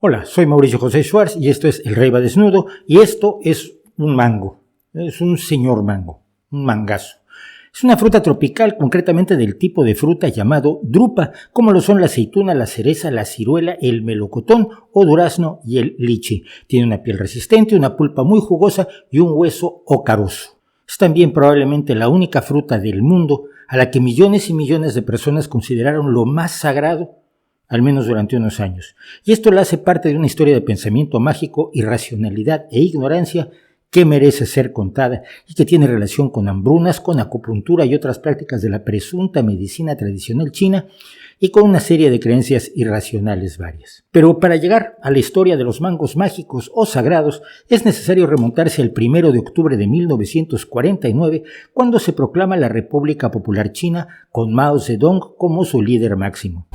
Hola, soy Mauricio José Schwartz y esto es El Rey va desnudo y esto es un mango, es un señor mango, un mangazo. Es una fruta tropical, concretamente del tipo de fruta llamado drupa, como lo son la aceituna, la cereza, la ciruela, el melocotón o durazno y el lichi. Tiene una piel resistente, una pulpa muy jugosa y un hueso ocaroso. Es también probablemente la única fruta del mundo a la que millones y millones de personas consideraron lo más sagrado, al menos durante unos años. Y esto la hace parte de una historia de pensamiento mágico, irracionalidad e ignorancia que merece ser contada y que tiene relación con hambrunas, con acupuntura y otras prácticas de la presunta medicina tradicional china y con una serie de creencias irracionales varias. Pero para llegar a la historia de los mangos mágicos o sagrados es necesario remontarse al 1 de octubre de 1949, cuando se proclama la República Popular China con Mao Zedong como su líder máximo.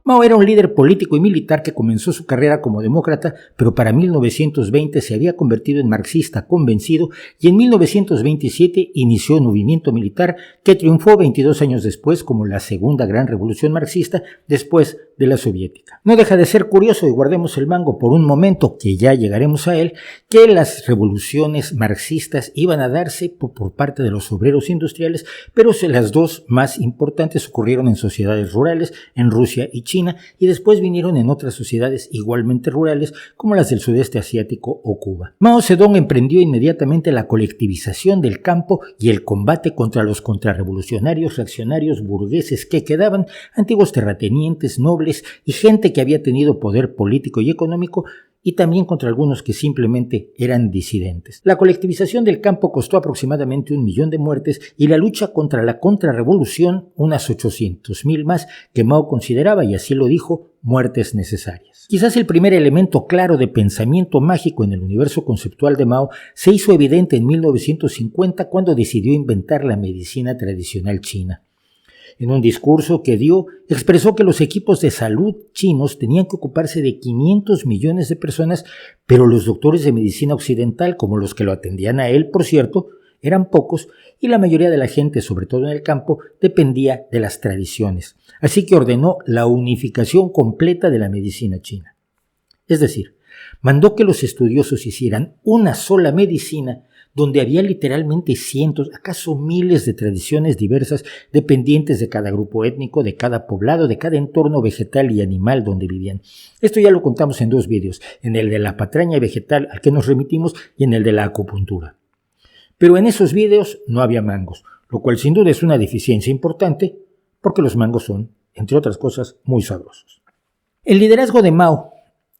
Mao era un líder político y militar que comenzó su carrera como demócrata, pero para 1920 se había convertido en marxista convencido y en 1927 inició un movimiento militar que triunfó 22 años después como la segunda gran revolución marxista después de la soviética. No deja de ser curioso, y guardemos el mango por un momento, que ya llegaremos a él, que las revoluciones marxistas iban a darse por parte de los obreros industriales, pero las dos más importantes ocurrieron en sociedades rurales, en Rusia y China, y después vinieron en otras sociedades igualmente rurales como las del sudeste asiático o Cuba. Mao Zedong emprendió inmediatamente la colectivización del campo y el combate contra los contrarrevolucionarios reaccionarios burgueses que quedaban, antiguos terratenientes, nobles y gente que había tenido poder político y económico, y también contra algunos que simplemente eran disidentes. La colectivización del campo costó aproximadamente 1 millón de muertes y la lucha contra la contrarrevolución unas 800,000 más que Mao consideraba, y así lo dijo, muertes necesarias. Quizás el primer elemento claro de pensamiento mágico en el universo conceptual de Mao se hizo evidente en 1950 cuando decidió inventar la medicina tradicional china. En un discurso que dio, expresó que los equipos de salud chinos tenían que ocuparse de 500 millones de personas, pero los doctores de medicina occidental, como los que lo atendían a él, por cierto, eran pocos y la mayoría de la gente, sobre todo en el campo, dependía de las tradiciones. Así que ordenó la unificación completa de la medicina china. Es decir, mandó que los estudiosos hicieran una sola medicina donde había literalmente cientos, acaso miles de tradiciones diversas dependientes de cada grupo étnico, de cada poblado, de cada entorno vegetal y animal donde vivían. Esto ya lo contamos en 2 vídeos, en el de la patraña vegetal al que nos remitimos y en el de la acupuntura. Pero en esos vídeos no había mangos, lo cual sin duda es una deficiencia importante porque los mangos son, entre otras cosas, muy sabrosos. El liderazgo de Mao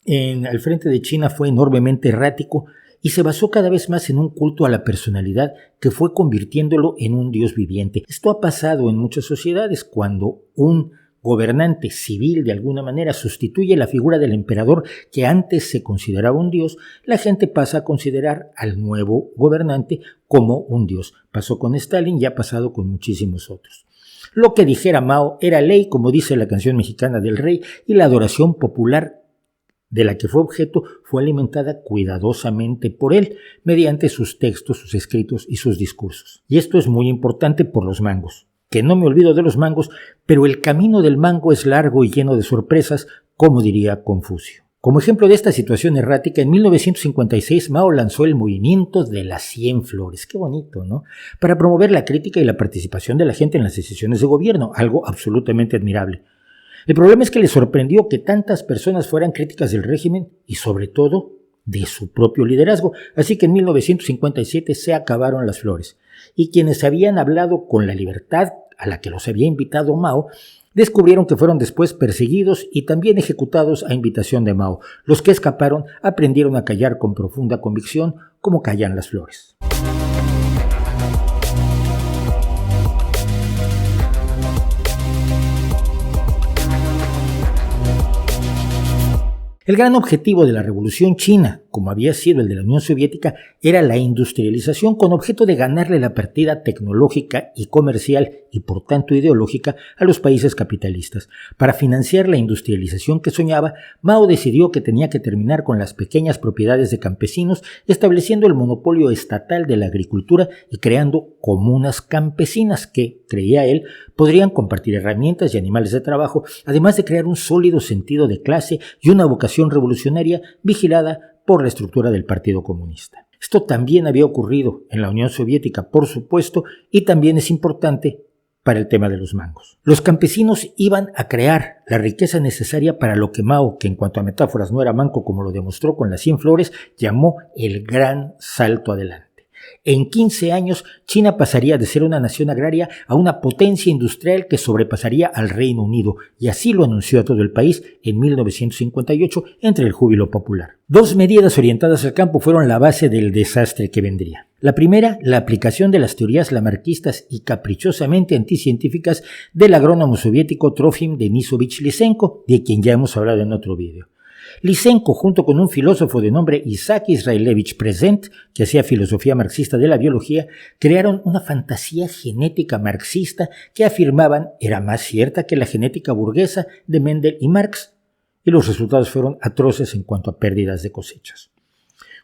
al frente de China fue enormemente errático y se basó cada vez más en un culto a la personalidad que fue convirtiéndolo en un dios viviente. Esto ha pasado en muchas sociedades cuando un gobernante civil de alguna manera sustituye la figura del emperador que antes se consideraba un dios, la gente pasa a considerar al nuevo gobernante como un dios. Pasó con Stalin y ha pasado con muchísimos otros. Lo que dijera Mao era ley, como dice la canción mexicana del rey, y la adoración popular de la que fue objeto fue alimentada cuidadosamente por él mediante sus textos, sus escritos y sus discursos. Y esto es muy importante por los mangos, que no me olvido de los mangos, pero el camino del mango es largo y lleno de sorpresas, como diría Confucio. Como ejemplo de esta situación errática, en 1956 Mao lanzó el movimiento de las 100 flores, qué bonito, ¿no?, para promover la crítica y la participación de la gente en las decisiones de gobierno, algo absolutamente admirable. El problema es que le sorprendió que tantas personas fueran críticas del régimen y sobre todo de su propio liderazgo, así que en 1957 se acabaron las flores y quienes habían hablado con la libertad a la que los había invitado Mao descubrieron que fueron después perseguidos y también ejecutados a invitación de Mao. Los que escaparon aprendieron a callar con profunda convicción como callan las flores. El gran objetivo de la Revolución China, como había sido el de la Unión Soviética, era la industrialización con objeto de ganarle la partida tecnológica y comercial y por tanto ideológica a los países capitalistas. Para financiar la industrialización que soñaba, Mao decidió que tenía que terminar con las pequeñas propiedades de campesinos, estableciendo el monopolio estatal de la agricultura y creando comunas campesinas que, creía él, podrían compartir herramientas y animales de trabajo, además de crear un sólido sentido de clase y una vocación revolucionaria vigilada por la estructura del Partido Comunista. Esto también había ocurrido en la Unión Soviética, por supuesto, y también es importante para el tema de los mangos. Los campesinos iban a crear la riqueza necesaria para lo que Mao, que en cuanto a metáforas no era manco como lo demostró con las 100 flores, llamó el gran salto adelante. En 15 años, China pasaría de ser una nación agraria a una potencia industrial que sobrepasaría al Reino Unido, y así lo anunció a todo el país en 1958 entre el júbilo popular. Dos medidas orientadas al campo fueron la base del desastre que vendría. La primera, la aplicación de las teorías lamarquistas y caprichosamente anticientíficas del agrónomo soviético Trofim Denisovich Lysenko, de quien ya hemos hablado en otro video. Lysenko, junto con un filósofo de nombre Isaac Israelevich Prezent, que hacía filosofía marxista de la biología, crearon una fantasía genética marxista que afirmaban era más cierta que la genética burguesa de Mendel y Marx, y los resultados fueron atroces en cuanto a pérdidas de cosechas.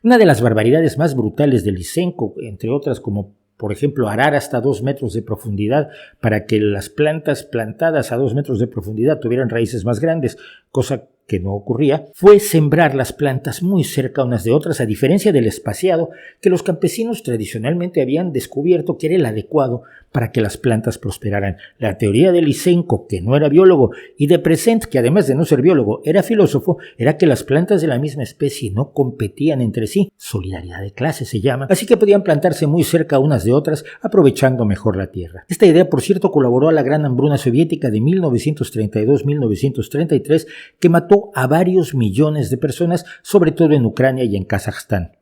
Una de las barbaridades más brutales de Lysenko, entre otras como por ejemplo arar hasta 2 metros de profundidad para que las plantas plantadas a 2 metros de profundidad tuvieran raíces más grandes, cosa que no ocurría, fue sembrar las plantas muy cerca unas de otras, a diferencia del espaciado que los campesinos tradicionalmente habían descubierto que era el adecuado para que las plantas prosperaran. La teoría de Lysenko, que no era biólogo, y de Prezent, que además de no ser biólogo era filósofo, era que las plantas de la misma especie no competían entre sí, solidaridad de clase se llama, así que podían plantarse muy cerca unas de otras, aprovechando mejor la tierra. Esta idea, por cierto, colaboró a la gran hambruna soviética de 1932-1933, que mató a varios millones de personas, sobre todo en Ucrania y en Kazajstán.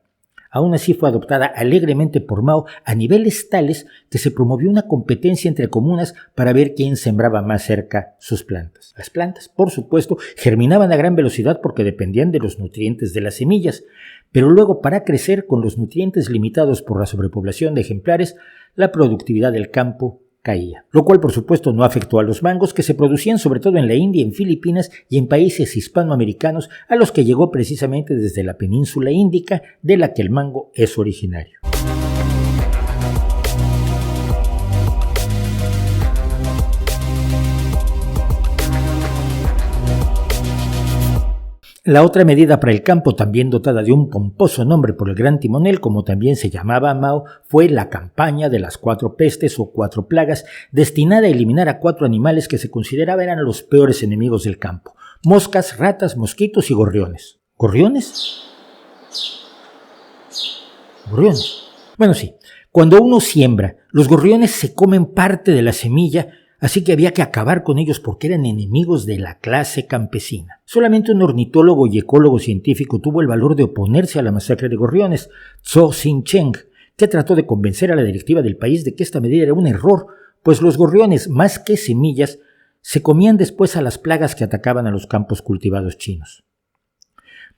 Aún así fue adoptada alegremente por Mao a niveles tales que se promovió una competencia entre comunas para ver quién sembraba más cerca sus plantas. Las plantas, por supuesto, germinaban a gran velocidad porque dependían de los nutrientes de las semillas, pero luego para crecer con los nutrientes limitados por la sobrepoblación de ejemplares, la productividad del campo caía, lo cual por supuesto no afectó a los mangos que se producían sobre todo en la India, en Filipinas y en países hispanoamericanos a los que llegó precisamente desde la península índica de la que el mango es originario. La otra medida para el campo, también dotada de un pomposo nombre por el gran timonel, como también se llamaba Mao, fue la campaña de las 4 pestes o 4 plagas, destinada a eliminar a 4 animales que se consideraban eran los peores enemigos del campo: moscas, ratas, mosquitos y gorriones. ¿Gorriones? ¿Gorriones? Bueno, sí. Cuando uno siembra, los gorriones se comen parte de la semilla, así que había que acabar con ellos porque eran enemigos de la clase campesina. Solamente un ornitólogo y ecólogo científico tuvo el valor de oponerse a la masacre de gorriones, Zhou Xincheng, que trató de convencer a la directiva del país de que esta medida era un error, pues los gorriones, más que semillas, se comían después a las plagas que atacaban a los campos cultivados chinos.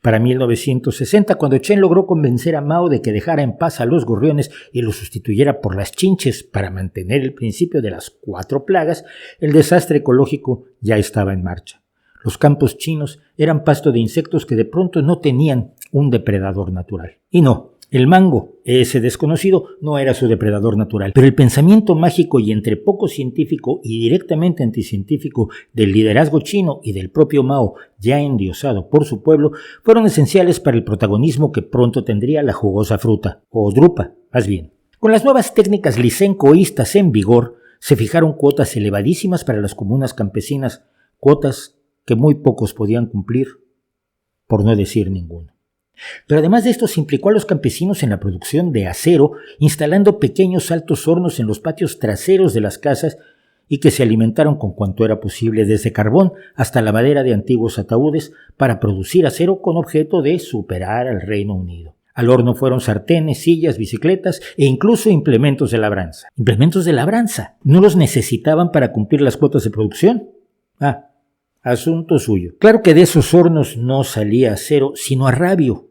Para 1960, cuando Chen logró convencer a Mao de que dejara en paz a los gorriones y los sustituyera por las chinches para mantener el principio de las 4 plagas, el desastre ecológico ya estaba en marcha. Los campos chinos eran pasto de insectos que de pronto no tenían un depredador natural. Y no, el mango, ese desconocido, no era su depredador natural, pero el pensamiento mágico y entre poco científico y directamente anticientífico del liderazgo chino y del propio Mao, ya endiosado por su pueblo, fueron esenciales para el protagonismo que pronto tendría la jugosa fruta, o drupa, más bien. Con las nuevas técnicas lysenkoístas en vigor, se fijaron cuotas elevadísimas para las comunas campesinas, cuotas que muy pocos podían cumplir, por no decir ninguno. Pero además de esto se implicó a los campesinos en la producción de acero, instalando pequeños altos hornos en los patios traseros de las casas y que se alimentaron con cuanto era posible, desde carbón hasta la madera de antiguos ataúdes, para producir acero con objeto de superar al Reino Unido. Al horno fueron sartenes, sillas, bicicletas e incluso implementos de labranza. ¿Implementos de labranza? ¿No los necesitaban para cumplir las cuotas de producción? Asunto suyo. Claro que de esos hornos no salía acero, sino a rabio,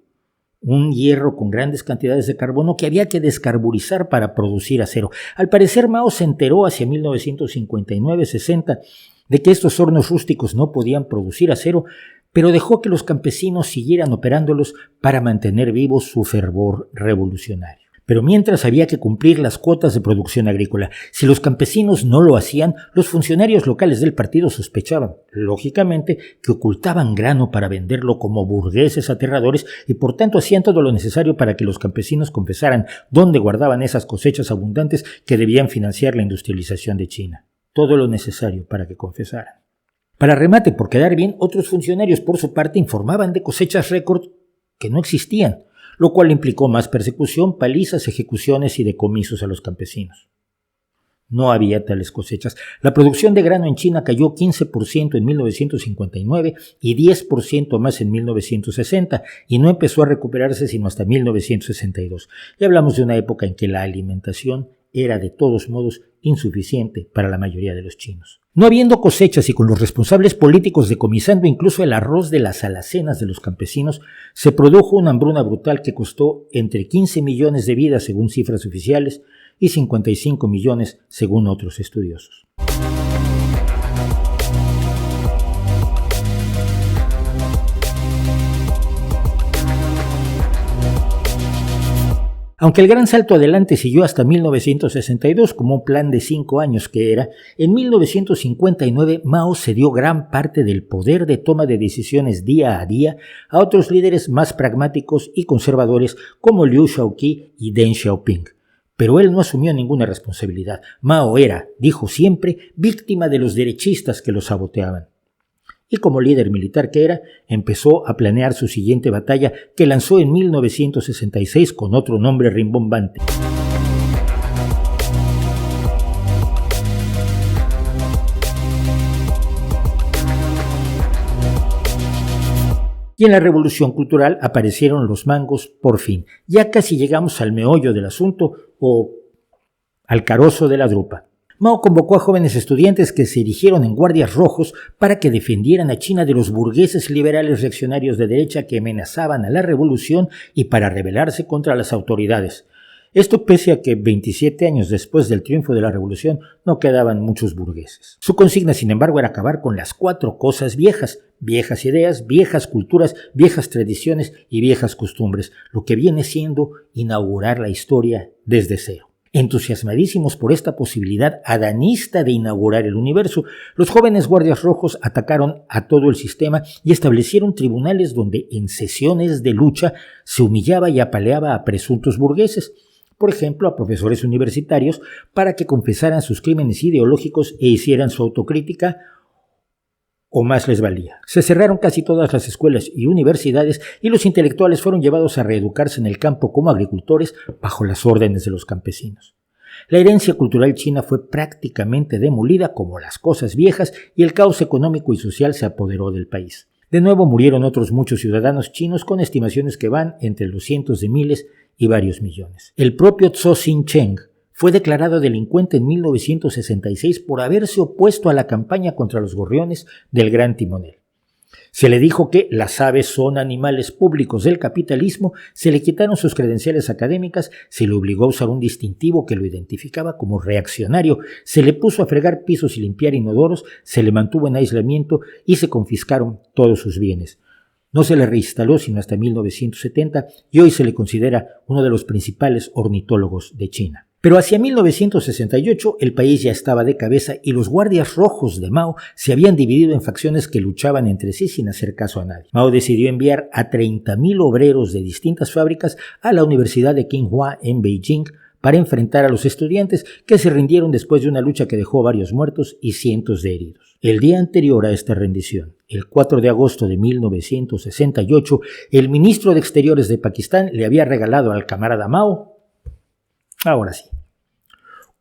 un hierro con grandes cantidades de carbono que había que descarburizar para producir acero. Al parecer, Mao se enteró hacia 1959-60 de que estos hornos rústicos no podían producir acero, pero dejó que los campesinos siguieran operándolos para mantener vivo su fervor revolucionario. Pero mientras había que cumplir las cuotas de producción agrícola. Si los campesinos no lo hacían, los funcionarios locales del partido sospechaban, lógicamente, que ocultaban grano para venderlo como burgueses aterradores y por tanto hacían todo lo necesario para que los campesinos confesaran dónde guardaban esas cosechas abundantes que debían financiar la industrialización de China. Todo lo necesario para que confesaran. Para remate, por quedar bien, otros funcionarios por su parte informaban de cosechas récord que no existían, lo cual implicó más persecución, palizas, ejecuciones y decomisos a los campesinos. No había tales cosechas. La producción de grano en China cayó 15% en 1959 y 10% más en 1960, y no empezó a recuperarse sino hasta 1962. Y hablamos de una época en que la alimentación era de todos modos insuficiente para la mayoría de los chinos. No habiendo cosechas y con los responsables políticos decomisando incluso el arroz de las alacenas de los campesinos, se produjo una hambruna brutal que costó entre 15 millones de vidas según cifras oficiales y 55 millones según otros estudiosos. Aunque el gran salto adelante siguió hasta 1962 como un plan de 5 años que era, en 1959 Mao cedió gran parte del poder de toma de decisiones día a día a otros líderes más pragmáticos y conservadores como Liu Shaoqi y Deng Xiaoping. Pero él no asumió ninguna responsabilidad. Mao era, dijo siempre, víctima de los derechistas que lo saboteaban. Y como líder militar que era, empezó a planear su siguiente batalla que lanzó en 1966 con otro nombre rimbombante. Y en la Revolución Cultural aparecieron los mangos por fin. Ya casi llegamos al meollo del asunto o al carozo de la drupa. Mao convocó a jóvenes estudiantes que se erigieron en guardias rojos para que defendieran a China de los burgueses liberales reaccionarios de derecha que amenazaban a la revolución y para rebelarse contra las autoridades. Esto pese a que 27 años después del triunfo de la revolución no quedaban muchos burgueses. Su consigna, sin embargo, era acabar con las 4 cosas viejas: viejas ideas, viejas culturas, viejas tradiciones y viejas costumbres, lo que viene siendo inaugurar la historia desde cero. Entusiasmadísimos por esta posibilidad adanista de inaugurar el universo, los jóvenes guardias rojos atacaron a todo el sistema y establecieron tribunales donde en sesiones de lucha se humillaba y apaleaba a presuntos burgueses, por ejemplo a profesores universitarios, para que confesaran sus crímenes ideológicos e hicieran su autocrítica, o más les valía. Se cerraron casi todas las escuelas y universidades y los intelectuales fueron llevados a reeducarse en el campo como agricultores bajo las órdenes de los campesinos. La herencia cultural china fue prácticamente demolida como las cosas viejas y el caos económico y social se apoderó del país. De nuevo murieron otros muchos ciudadanos chinos con estimaciones que van entre los cientos de miles y varios millones. El propio Zhou Xincheng fue declarado delincuente en 1966 por haberse opuesto a la campaña contra los gorriones del Gran Timonel. Se le dijo que las aves son animales públicos del capitalismo, se le quitaron sus credenciales académicas, se le obligó a usar un distintivo que lo identificaba como reaccionario, se le puso a fregar pisos y limpiar inodoros, se le mantuvo en aislamiento y se confiscaron todos sus bienes. No se le reinstaló sino hasta 1970 y hoy se le considera uno de los principales ornitólogos de China. Pero hacia 1968 el país ya estaba de cabeza y los guardias rojos de Mao se habían dividido en facciones que luchaban entre sí sin hacer caso a nadie. Mao decidió enviar a 30.000 obreros de distintas fábricas a la Universidad de Tsinghua en Beijing para enfrentar a los estudiantes que se rindieron después de una lucha que dejó varios muertos y cientos de heridos. El día anterior a esta rendición, el 4 de agosto de 1968, el ministro de Exteriores de Pakistán le había regalado al camarada Mao, ahora sí,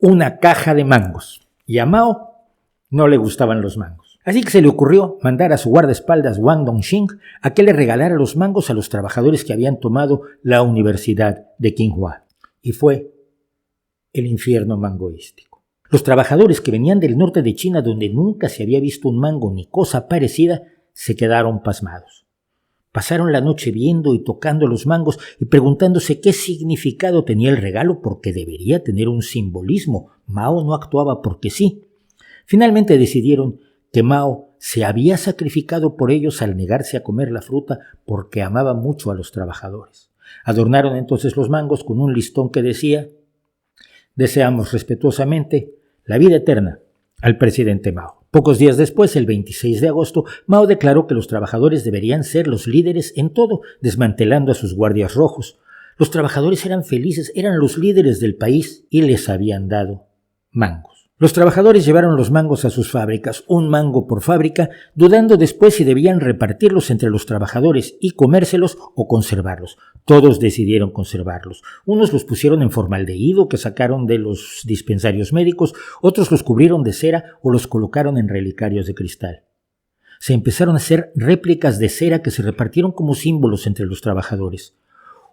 una caja de mangos. Y a Mao no le gustaban los mangos. Así que se le ocurrió mandar a su guardaespaldas Wang Dongxing a que le regalara los mangos a los trabajadores que habían tomado la Universidad de Tsinghua. Y fue el infierno mangoístico. Los trabajadores que venían del norte de China, donde nunca se había visto un mango ni cosa parecida, se quedaron pasmados. Pasaron la noche viendo y tocando los mangos y preguntándose qué significado tenía el regalo, porque debería tener un simbolismo. Mao no actuaba porque sí. Finalmente decidieron que Mao se había sacrificado por ellos al negarse a comer la fruta porque amaba mucho a los trabajadores. Adornaron entonces los mangos con un listón que decía: deseamos respetuosamente la vida eterna al presidente Mao. Pocos días después, el 26 de agosto, Mao declaró que los trabajadores deberían ser los líderes en todo, desmantelando a sus guardias rojos. Los trabajadores eran felices, eran los líderes del país y les habían dado mangos. Los trabajadores llevaron los mangos a sus fábricas, un mango por fábrica, dudando después si debían repartirlos entre los trabajadores y comérselos o conservarlos. Todos decidieron conservarlos. Unos los pusieron en formaldehído que sacaron de los dispensarios médicos, otros los cubrieron de cera o los colocaron en relicarios de cristal. Se empezaron a hacer réplicas de cera que se repartieron como símbolos entre los trabajadores.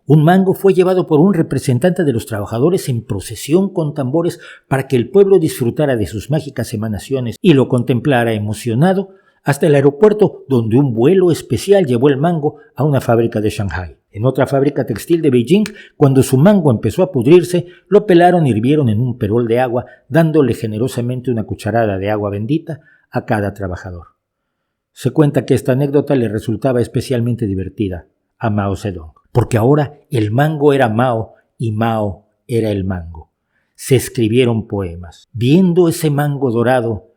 Un mango fue llevado por un representante de los trabajadores en procesión con tambores para que el pueblo disfrutara de sus mágicas emanaciones y lo contemplara emocionado hasta el aeropuerto, donde un vuelo especial llevó el mango a una fábrica de Shanghái. En otra fábrica textil de Beijing, cuando su mango empezó a pudrirse, lo pelaron y hirvieron en un perol de agua, dándole generosamente una cucharada de agua bendita a cada trabajador. Se cuenta que esta anécdota le resultaba especialmente divertida a Mao Zedong, porque ahora el mango era Mao y Mao era el mango. Se escribieron poemas. Viendo ese mango dorado,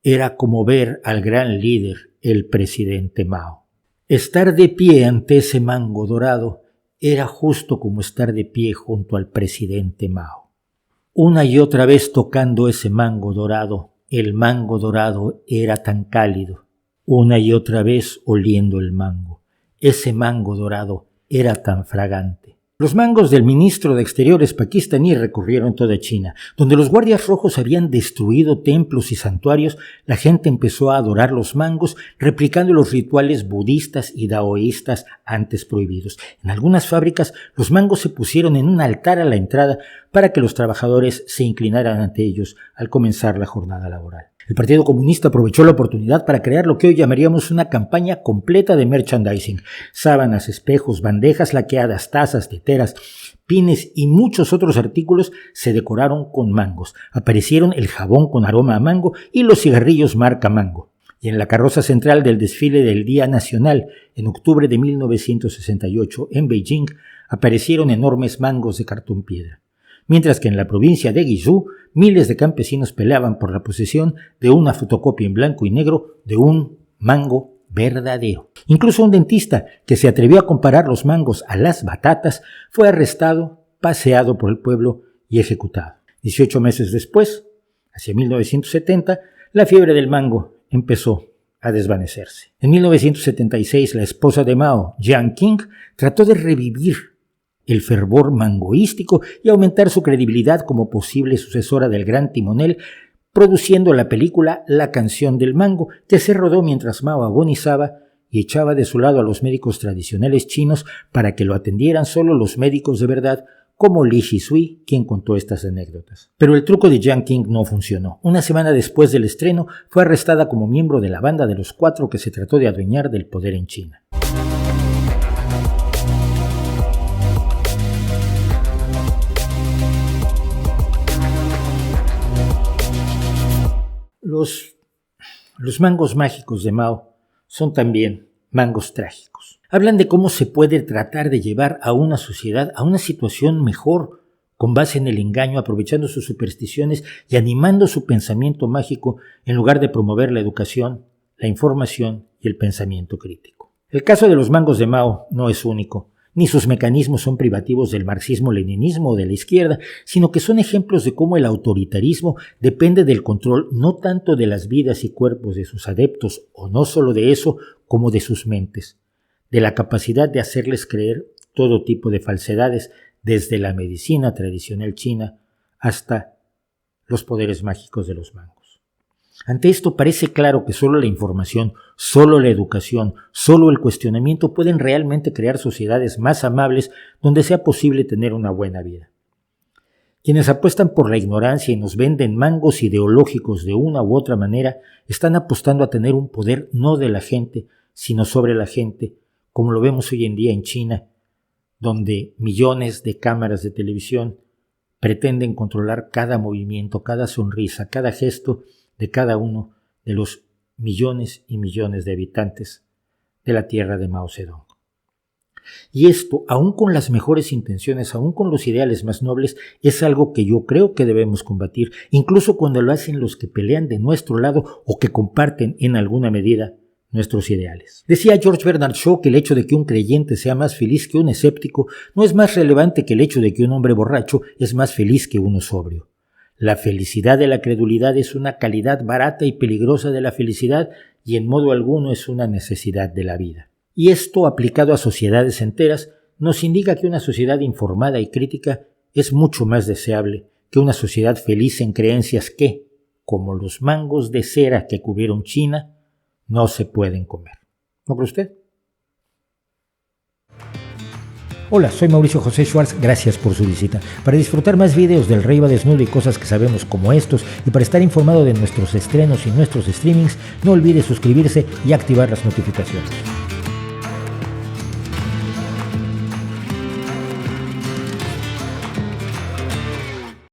era como ver al gran líder, el presidente Mao. Estar de pie ante ese mango dorado era justo como estar de pie junto al presidente Mao. Una y otra vez tocando ese mango dorado, el mango dorado era tan cálido. Una y otra vez oliendo el mango. Ese mango dorado era tan fragante. Los mangos del ministro de Exteriores pakistaní recorrieron toda China. Donde los guardias rojos habían destruido templos y santuarios, la gente empezó a adorar los mangos, replicando los rituales budistas y daoístas antes prohibidos. En algunas fábricas, los mangos se pusieron en un altar a la entrada para que los trabajadores se inclinaran ante ellos al comenzar la jornada laboral. El Partido Comunista aprovechó la oportunidad para crear lo que hoy llamaríamos una campaña completa de merchandising. Sábanas, espejos, bandejas laqueadas, tazas, teteras, pines y muchos otros artículos se decoraron con mangos. Aparecieron el jabón con aroma a mango y los cigarrillos marca mango. Y en la carroza central del desfile del Día Nacional, en octubre de 1968, en Beijing, aparecieron enormes mangos de cartón piedra. Mientras que en la provincia de Guizhou, miles de campesinos peleaban por la posesión de una fotocopia en blanco y negro de un mango verdadero. Incluso un dentista que se atrevió a comparar los mangos a las batatas fue arrestado, paseado por el pueblo y ejecutado. 18 meses después, hacia 1970, la fiebre del mango empezó a desvanecerse. En 1976, la esposa de Mao, Jiang Qing, trató de revivir el fervor mangoístico y aumentar su credibilidad como posible sucesora del gran timonel, produciendo la película La canción del mango, que se rodó mientras Mao agonizaba y echaba de su lado a los médicos tradicionales chinos para que lo atendieran solo los médicos de verdad, como Li Shisui, quien contó estas anécdotas. Pero el truco de Jiang Qing no funcionó. Una semana después del estreno, fue arrestada como miembro de la banda de los 4 que se trató de adueñar del poder en China. Los mangos mágicos de Mao son también mangos trágicos. Hablan de cómo se puede tratar de llevar a una sociedad a una situación mejor, con base en el engaño, aprovechando sus supersticiones y animando su pensamiento mágico en lugar de promover la educación, la información y el pensamiento crítico. El caso de los mangos de Mao no es único, ni sus mecanismos son privativos del marxismo-leninismo o de la izquierda, sino que son ejemplos de cómo el autoritarismo depende del control no tanto de las vidas y cuerpos de sus adeptos, o no solo de eso, como de sus mentes, de la capacidad de hacerles creer todo tipo de falsedades, desde la medicina tradicional china hasta los poderes mágicos de los mangos. Ante esto parece claro que solo la información, solo la educación, solo el cuestionamiento pueden realmente crear sociedades más amables donde sea posible tener una buena vida. Quienes apuestan por la ignorancia y nos venden mangos ideológicos de una u otra manera, están apostando a tener un poder no de la gente, sino sobre la gente, como lo vemos hoy en día en China, donde millones de cámaras de televisión pretenden controlar cada movimiento, cada sonrisa, cada gesto de cada uno de los millones y millones de habitantes de la tierra de Mao Zedong. Y esto, aún con las mejores intenciones, aún con los ideales más nobles, es algo que yo creo que debemos combatir, incluso cuando lo hacen los que pelean de nuestro lado o que comparten en alguna medida nuestros ideales. Decía George Bernard Shaw que el hecho de que un creyente sea más feliz que un escéptico no es más relevante que el hecho de que un hombre borracho es más feliz que uno sobrio. La felicidad de la credulidad es una calidad barata y peligrosa de la felicidad y en modo alguno es una necesidad de la vida. Y esto, aplicado a sociedades enteras, nos indica que una sociedad informada y crítica es mucho más deseable que una sociedad feliz en creencias que, como los mangos de cera que cubrieron China, no se pueden comer. ¿No cree usted? Hola, soy Mauricio José Schwartz, gracias por su visita. Para disfrutar más videos del Rey va desnudo y cosas que sabemos como estos, y para estar informado de nuestros estrenos y nuestros streamings, no olvide suscribirse y activar las notificaciones.